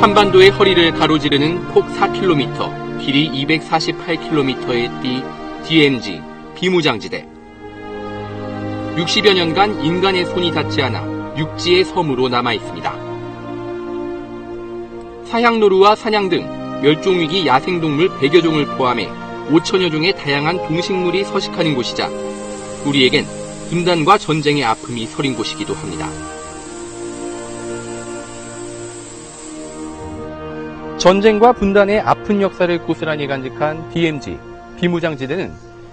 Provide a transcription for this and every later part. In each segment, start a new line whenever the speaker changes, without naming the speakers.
한반도의 허리를 가로지르는 폭 4km, 길이 248km의 띠 DMZ, 비무장지대. 60여 년간 인간의 손이 닿지 않아 육지의 섬으로 남아있습니다. 사향노루와 사냥 등 멸종위기 야생동물 100여 종을 포함해 5천여 종의 다양한 동식물이 서식하는 곳이자 우리에겐 분단과 전쟁의 아픔이 서린 곳이기도 합니다. 전쟁과 분단의 아픈 역사를 고스란히 간직한 DMZ, 비무장지대는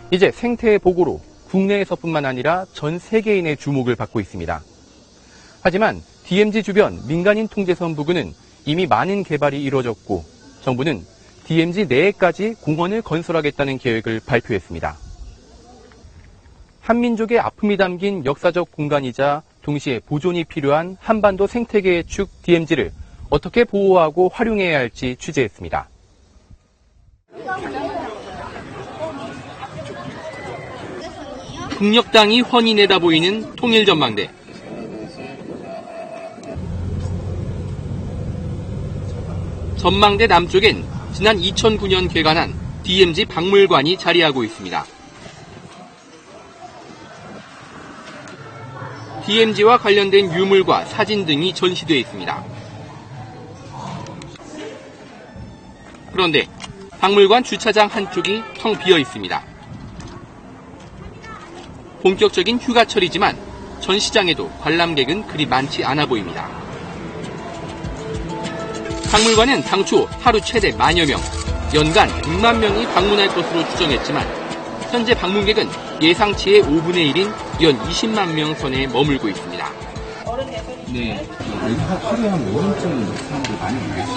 이제 생태의 보고로 국내에서뿐만 아니라 전 세계인의 주목을 받고 있습니다. 하지만 DMZ 주변 민간인 통제선 부근은 이미 많은 개발이 이루어졌고 정부는 DMZ 내에까지 공원을 건설하겠다는 계획을 발표했습니다. 한민족의 아픔이 담긴 역사적 공간이자 동시에 보존이 필요한 한반도 생태계의 축 DMZ를 어떻게 보호하고 활용해야 할지 취재했습니다. 북녘땅이 훤히 내다보이는 통일전망대. 전망대 남쪽엔 지난 2009년 개관한 DMZ 박물관이 자리하고 있습니다. DMZ와 관련된 유물과 사진 등이 전시되어 있습니다. 그런데 박물관 주차장 한쪽이 텅 비어 있습니다. 본격적인 휴가철이지만 전시장에도 관람객은 그리 많지 않아 보입니다. 박물관은 당초 하루 최대 10,000여 명, 연간 100만 명이 방문할 것으로 추정했지만 현재 방문객은 예상치의 5분의 1인 연 20만 명 선에 머물고 있습니다.
네, 하루에 한 5분쯤 사람들 많이 오겠어요.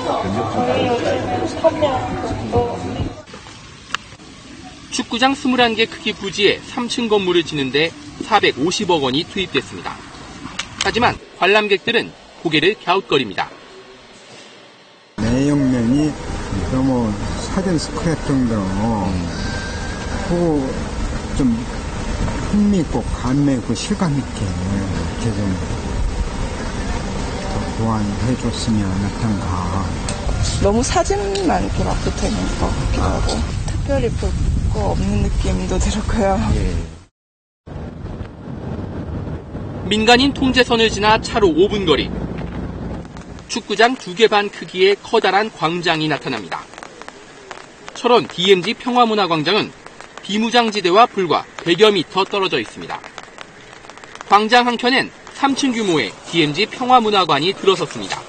축구장 21개 크기 부지에 3층 건물을 짓는데 450억 원이 투입됐습니다. 하지만 관람객들은 고개를 갸웃거립니다.
내용면이 너무 사전 스크랩 정도로 보고 좀 흥미있고 감미있고 실감있게 이렇게 좀 보완해줬으면 어떤가.
너무 사진만 이렇게 막 붙어있는 것 같기도 하고 특별히 볼 거 없는 느낌도 들었고요.
민간인 통제선을 지나 차로 5분 거리. 축구장 2개 반 크기의 커다란 광장이 나타납니다. 철원 DMZ 평화문화광장은 비무장지대와 불과 100여 미터 떨어져 있습니다. 광장 한켠엔 3층 규모의 DMZ 평화문화관이 들어섰습니다.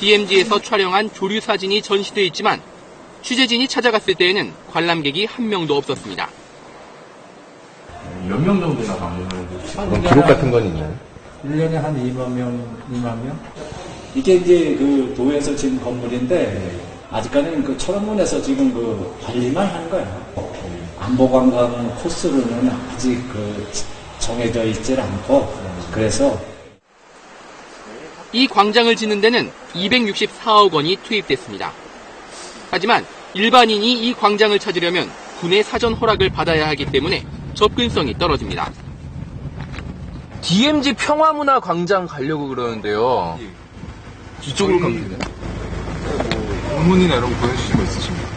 DMZ에서 촬영한 조류 사진이 전시되어 있지만 취재진이 찾아갔을 때에는 관람객이 한 명도 없었습니다.
몇 명 정도나 방문하는지
기록 같은 건 있나요?
1년에 한 2만 명? 이게 이제 그 도에서 지은 건물인데, 아직까지는 그 철원문에서 지금 그 관리만 하는 거예요. 안보관광 코스로는 아직 그 정해져 있질 않고, 그래서.
이 광장을 짓는 데는 264억 원이 투입됐습니다. 하지만 일반인이 이 광장을 찾으려면 군의 사전 허락을 받아야 하기 때문에 접근성이 떨어집니다.
DMZ 평화문화광장 가려고 그러는데요. 이쪽으로 가면 되나요?
문이나 이런 거 보내주신 거 있으십니까?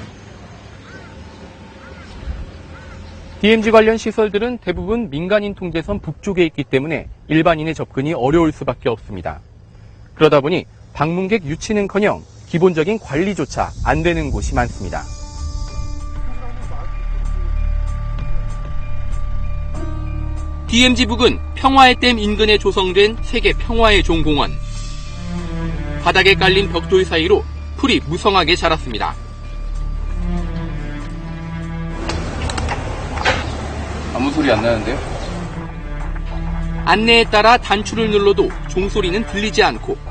DMZ 관련 시설들은 대부분 민간인 통제선 북쪽에 있기 때문에 일반인의 접근이 어려울 수밖에 없습니다. 그러다 보니 방문객 유치는커녕 기본적인 관리조차 안 되는 곳이 많습니다. DMZ 북은 평화의 댐 인근에 조성된 세계 평화의 종공원. 바닥에 깔린 벽돌 사이로 풀이 무성하게 자랐습니다.
아무 소리 안 나는데요?
안내에 따라 단추를 눌러도 종소리는 들리지 않고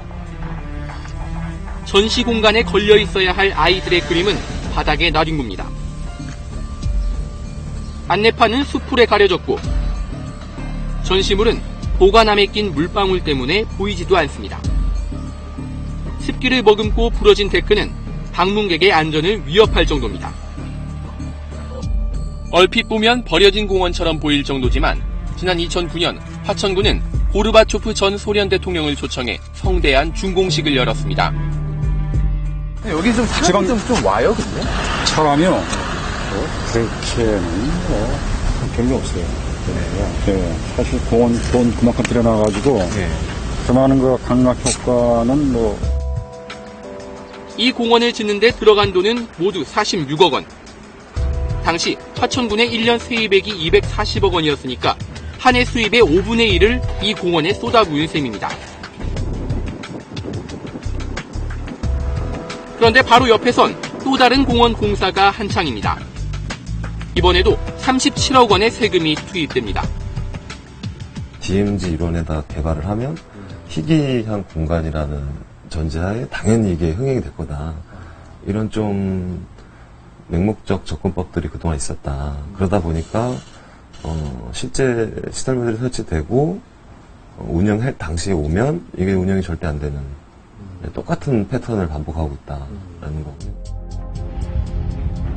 전시 공간에 걸려 있어야 할 아이들의 그림은 바닥에 나뒹굽니다. 안내판은 수풀에 가려졌고 전시물은 보관함에 낀 물방울 때문에 보이지도 않습니다. 습기를 머금고 부러진 데크는 방문객의 안전을 위협할 정도입니다. 얼핏 보면 버려진 공원처럼 보일 정도지만 지난 2009년 화천군은 고르바초프 전 소련 대통령을 초청해 성대한 준공식을 열었습니다.
여기 좀 사람이 좀 와요, 근데?
사람이요? 그렇게는 별로 없어요. 네. 사실 공원 돈 그만큼 들여놔가지고 그만한 그 강락 효과는
이 공원을 짓는 데 들어간 돈은 모두 46억 원. 당시 화천군의 1년 세입액이 240억 원이었으니까 한 해 수입의 5분의 1을 이 공원에 쏟아부은 셈입니다. 그런데 바로 옆에선 또 다른 공원 공사가 한창입니다. 이번에도 37억 원의 세금이 투입됩니다.
DMZ 일원에다 개발을 하면 희귀한 공간이라는 전제하에 당연히 이게 흥행이 될 거다. 이런 좀 맹목적 접근법들이 그동안 있었다. 그러다 보니까 실제 시설물들이 설치되고 운영할 당시에 오면 이게 운영이 절대 안 되는 똑같은 패턴을 반복하고 있다라는 거고요.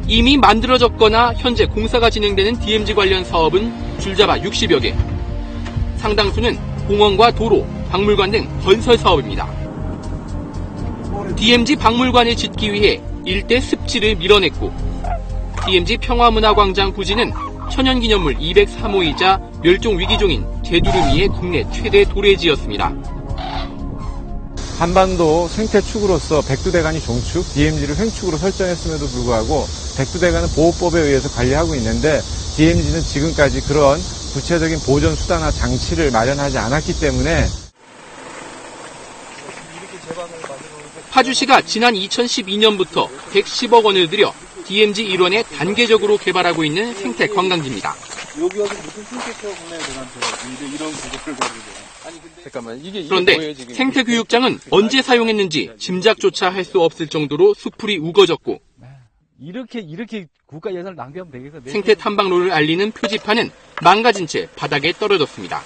이미 만들어졌거나 현재 공사가 진행되는 DMZ 관련 사업은 줄잡아 60여 개. 상당수는 공원과 도로, 박물관 등 건설 사업입니다. DMZ 박물관을 짓기 위해 일대 습지를 밀어냈고 DMZ 평화문화광장 부지는 천연기념물 203호이자 멸종위기종인 개두루미의 국내 최대 도래지였습니다.
한반도 생태축으로서 백두대간이 종축, DMZ를 횡축으로 설정했음에도 불구하고 백두대간은 보호법에 의해서 관리하고 있는데 DMZ는 지금까지 그런 구체적인 보존 수단이나 장치를 마련하지 않았기 때문에
파주시가 지난 2012년부터 110억 원을 들여 DMZ 일원에 단계적으로 개발하고 있는 생태 관광지입니다.
여기 와서 무슨 생태체험 보내야 되나 이런 구조를 가지고.
잠깐만, 이게
그런데
뭐예요, 지금?
생태교육장은 언제 사용했는지 짐작조차 할 수 없을 정도로 수풀이 우거졌고
이렇게 국가 예산을 낭비하면 되겠어.
생태 탐방로를 알리는 표지판은 망가진 채 바닥에 떨어졌습니다.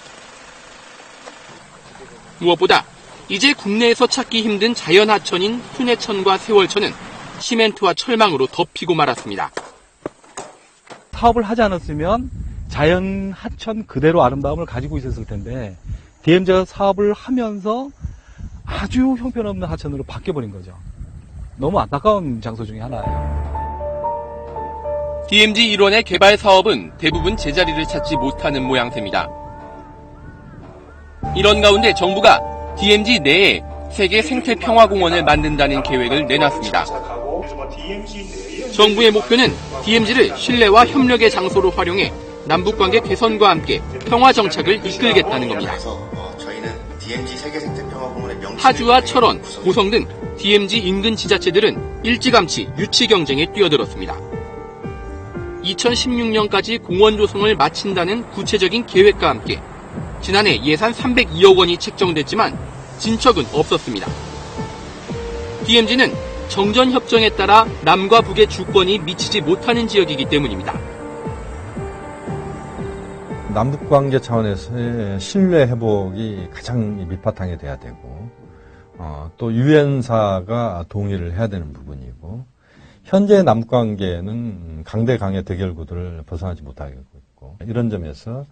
무엇보다 이제 국내에서 찾기 힘든 자연 하천인 순회천과 세월천은 시멘트와 철망으로 덮이고 말았습니다.
사업을 하지 않았으면 자연 하천 그대로 아름다움을 가지고 있었을 텐데 DMZ가 사업을 하면서 아주 형편없는 하천으로 바뀌어버린 거죠. 너무 안타까운 장소 중에 하나예요.
DMZ 일원의 개발 사업은 대부분 제자리를 찾지 못하는 모양새입니다. 이런 가운데 정부가 DMZ 내에 세계 생태평화공원을 만든다는 계획을 내놨습니다. 정부의 목표는 DMZ를 신뢰와 협력의 장소로 활용해 남북관계 개선과 함께 평화정착을 이끌겠다는 겁니다. 파주와 철원, 고성 등 DMZ 인근 지자체들은 일찌감치 유치 경쟁에 뛰어들었습니다. 2016년까지 공원 조성을 마친다는 구체적인 계획과 함께 지난해 예산 302억 원이 책정됐지만 진척은 없었습니다. DMZ는 정전협정에 따라 남과 북의 주권이 미치지 못하는 지역이기 때문입니다.
남북관계 차원에서의 신뢰 회복이 가장 밑바탕이 돼야 되고 또 유엔사가 동의를 해야 되는 부분이고 현재 남북관계는 강대강의 대결 구도를 벗어나지 못하고 있고 이런 점에서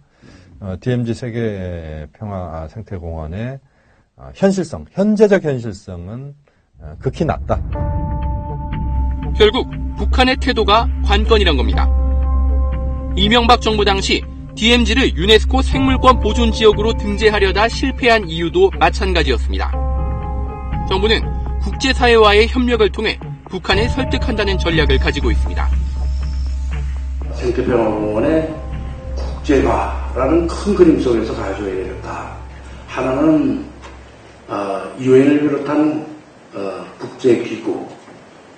DMZ 세계 평화 생태공원의 현실성, 현재적 현실성은 극히 낮다.
결국 북한의 태도가 관건이란 겁니다. 이명박 정부 당시 DMZ를 유네스코 생물권 보존 지역으로 등재하려다 실패한 이유도 마찬가지였습니다. 정부는 국제사회와의 협력을 통해 북한을 설득한다는 전략을 가지고 있습니다.
생태평화공원의 국제화라는 큰 그림 속에서 가져야 되겠다. 하나는 유엔을 비롯한 국제기구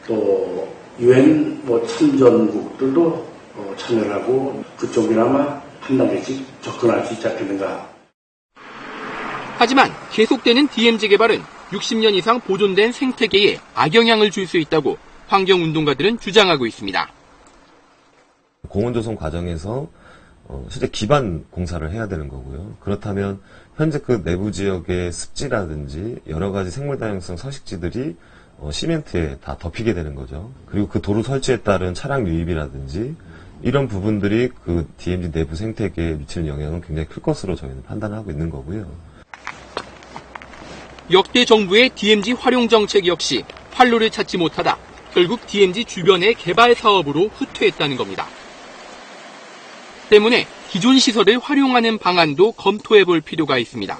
또 유엔 참전국들도 참여를 하고 그쪽이나마 한 단계씩 접근할 수 있지 않겠는가.
하지만 계속되는 DMZ 개발은 60년 이상 보존된 생태계에 악영향을 줄 수 있다고 환경운동가들은 주장하고 있습니다.
공원 조성 과정에서 실제 기반 공사를 해야 되는 거고요. 그렇다면 현재 그 내부 지역의 습지라든지 여러 가지 생물 다양성 서식지들이 시멘트에 다 덮이게 되는 거죠. 그리고 그 도로 설치에 따른 차량 유입이라든지 이런 부분들이 그 DMZ 내부 생태계에 미치는 영향은 굉장히 클 것으로 저희는 판단하고 있는 거고요.
역대 정부의 DMZ 활용 정책 역시 활로를 찾지 못하다 결국 DMZ 주변의 개발 사업으로 후퇴했다는 겁니다. 때문에 기존 시설을 활용하는 방안도 검토해 볼 필요가 있습니다.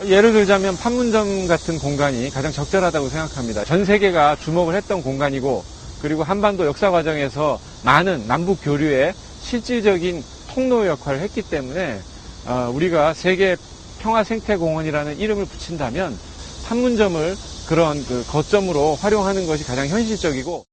예를 들자면 판문점 같은 공간이 가장 적절하다고 생각합니다. 전 세계가 주목을 했던 공간이고, 그리고 한반도 역사 과정에서 많은 남북 교류의 실질적인 통로 역할을 했기 때문에 우리가 세계 평화생태공원이라는 이름을 붙인다면 판문점을 그런 거점으로 활용하는 것이 가장 현실적이고,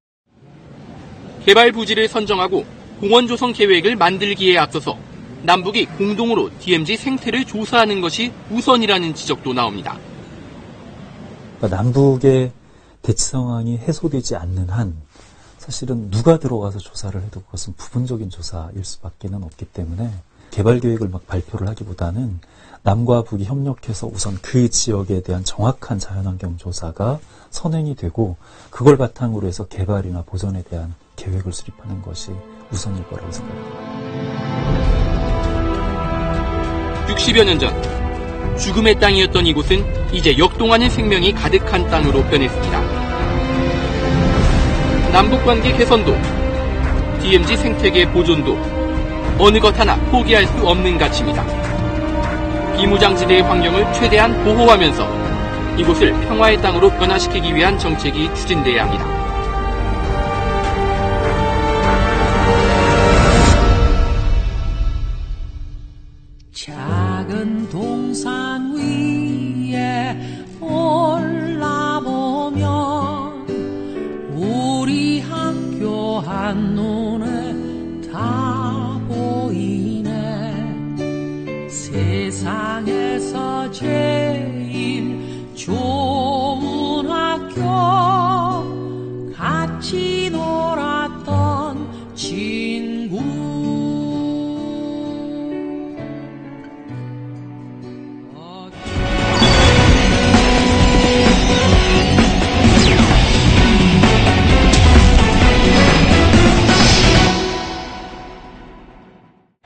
개발 부지를 선정하고 공원 조성 계획을 만들기에 앞서서 남북이 공동으로 DMZ 생태를 조사하는 것이 우선이라는 지적도 나옵니다.
그러니까 남북의 대치 상황이 해소되지 않는 한 사실은 누가 들어가서 조사를 해도 그것은 부분적인 조사일 수밖에는 없기 때문에 개발 계획을 막 발표를 하기보다는 남과 북이 협력해서 우선 그 지역에 대한 정확한 자연환경 조사가 선행이 되고 그걸 바탕으로 해서 개발이나 보전에 대한 계획을 수립하는 것이 우선일 거라고 생각합니다.
60여 년 전 죽음의 땅이었던 이곳은 이제 역동하는 생명이 가득한 땅으로 변했습니다. 남북관계 개선도, DMZ 생태계 보존도 어느 것 하나 포기할 수 없는 가치입니다. 비무장지대의 환경을 최대한 보호하면서 이곳을 평화의 땅으로 변화시키기 위한 정책이 추진돼야 합니다.
작은 동산 위에 올라보면 우리 학교 한눈에 다 보이네. 세상에서 제일